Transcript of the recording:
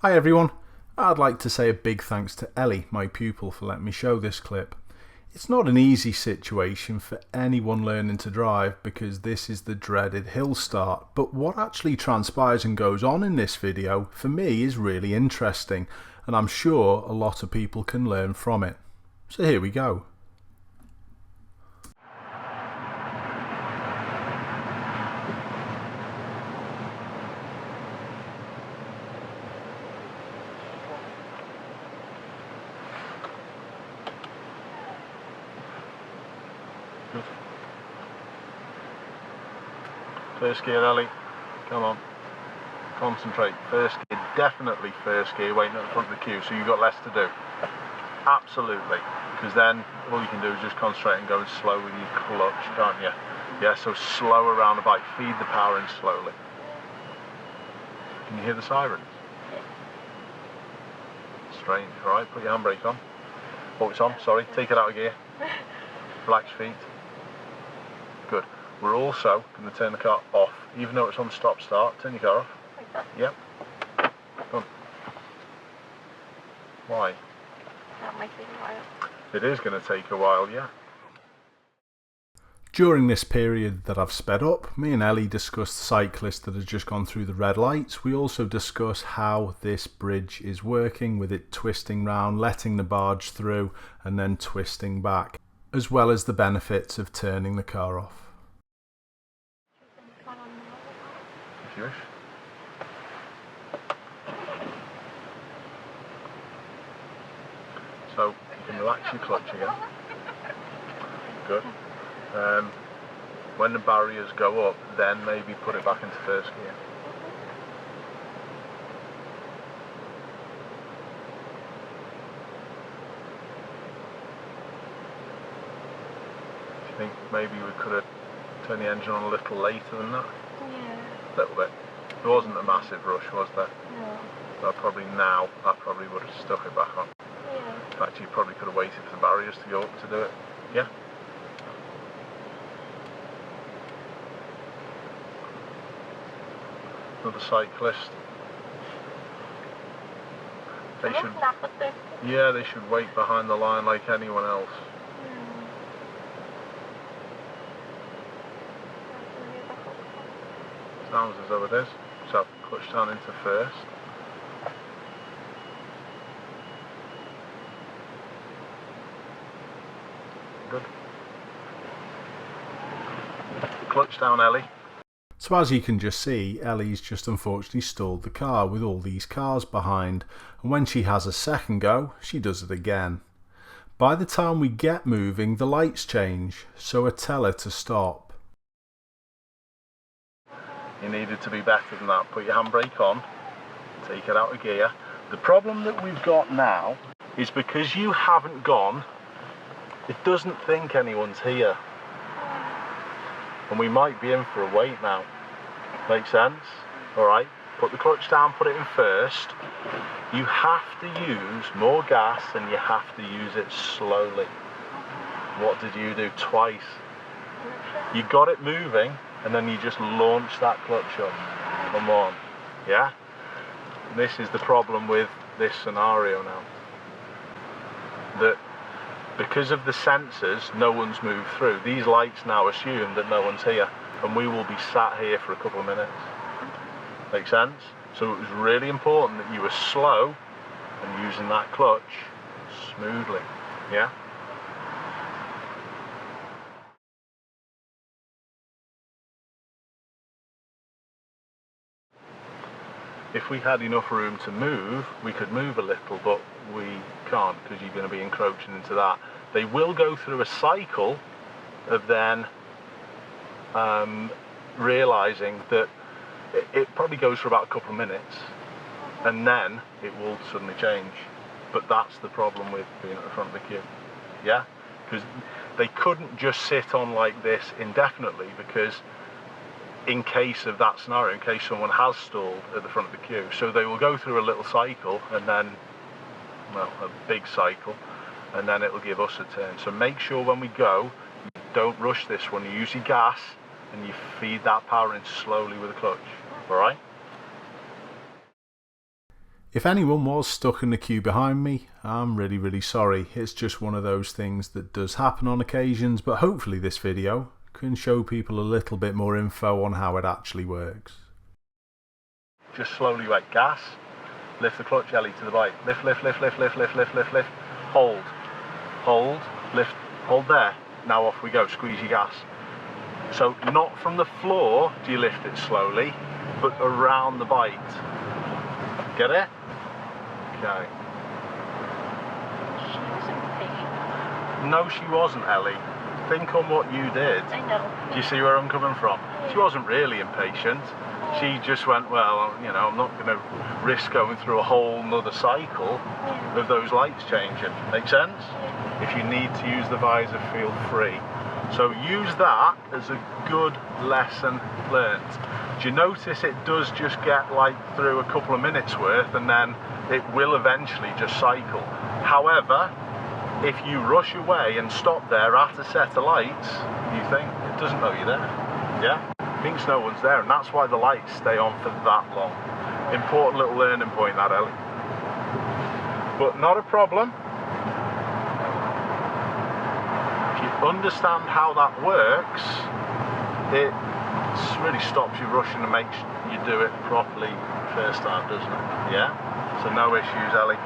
Hi everyone, I'd like to say a big thanks to Ellie, my pupil, for letting me show this clip. It's not an easy situation for anyone learning to drive because this is the dreaded hill start, but what actually transpires and goes on in this video for me is really interesting, and I'm sure a lot of people can learn from it. So here we go. Good. First gear, Ellie. Come on. Concentrate. First gear, definitely first gear, waiting at the front of the queue, so you've got less to do. Absolutely. Because then all you can do is just concentrate and go slow with your clutch, can't you? Yeah, so slow around the bike. Feed the power in slowly. Can you hear the sirens? Strange. Alright, put your handbrake on. Oh, it's on, sorry. Take it out of gear. Relax your feet. Good. We're also going to turn the car off, even though it's on stop start. Turn your car off. Like that? Yep. Come on. Why? That might take a while. It is going to take a while, yeah. During this period that I've sped up, me and Ellie discussed the cyclist that has just gone through the red lights. We also discuss how this bridge is working with it twisting round, letting the barge through and then twisting back, as well as the benefits of turning the car off. If you wish. So you can relax your clutch again. Good. When the barriers go up, then maybe put it back into first gear. Do you think maybe we could have turned the engine on a little later than that? Yeah. A little bit. There wasn't a massive rush, was there? No. So I probably would have stuck it back on. Yeah. In fact, you probably could have waited for the barriers to go up to do it. Yeah? Another cyclist. They should, yeah, they should wait behind the line like anyone else. Sounds as though it is. So, clutch down into first. Good. Clutch down, Ellie. So as you can just see, Ellie's just unfortunately stalled the car with all these cars behind, and when she has a second go, she does it again. By the time we get moving, the lights change, so I tell her to stop. You needed to be better than that. Put your handbrake on, take it out of gear. The problem that we've got now is because you haven't gone, it doesn't think anyone's here. And we might be in for a wait now. Make sense? Alright, put the clutch down, put it in first. You have to use more gas and you have to use it slowly. What did you do? Twice. You got it moving and then you just launch that clutch up. Come on. Yeah? And this is the problem with this scenario now. That because of the sensors, no one's moved through. These lights now assume that no one's here, and we will be sat here for a couple of minutes. Make sense? So it was really important that you were slow and using that clutch smoothly. Yeah? If we had enough room to move, we could move a little, but we can't because you're going to be encroaching into that. They will go through a cycle of then realising that it probably goes for about a couple of minutes and then it will suddenly change. But that's the problem with being at the front of the queue. Yeah? Because they couldn't just sit on like this indefinitely, because in case of that scenario, in case someone has stalled at the front of the queue. So they will go through a little cycle and then, well, a big cycle, and then it'll give us a turn. So make sure when we go, you don't rush this one. You use your gas and you feed that power in slowly with the clutch. Alright? If anyone was stuck in the queue behind me, I'm really sorry. It's just one of those things that does happen on occasions, but hopefully this video can show people a little bit more info on how it actually works. Just slowly wait, gas, lift the clutch, Ellie, to the bike, lift, lift, lift, lift, lift, lift, lift, lift, lift, hold, lift, hold there, now off we go, squeeze your gas. So not from the floor do you lift it slowly, but around the bite. Get it? Okay. She was in pain. No, she wasn't, Ellie. Think on what you did. I know. Do you see where I'm coming from? She wasn't really impatient. She just went, well, you know, I'm not going to risk going through a whole nother cycle of those lights changing. Make sense? If you need to use the visor, feel free. So use that as a good lesson learnt. Do you notice it does just get like through a couple of minutes worth and then it will eventually just cycle. However, if you rush away and stop there at a set of lights, you think it doesn't know you're there. Yeah? It thinks no one's there, and that's why the lights stay on for that long. Important little learning point, that, Ellie. But not a problem. If you understand how that works, it really stops you rushing and makes you do it properly first time, doesn't it? Yeah? So no issues, Ellie.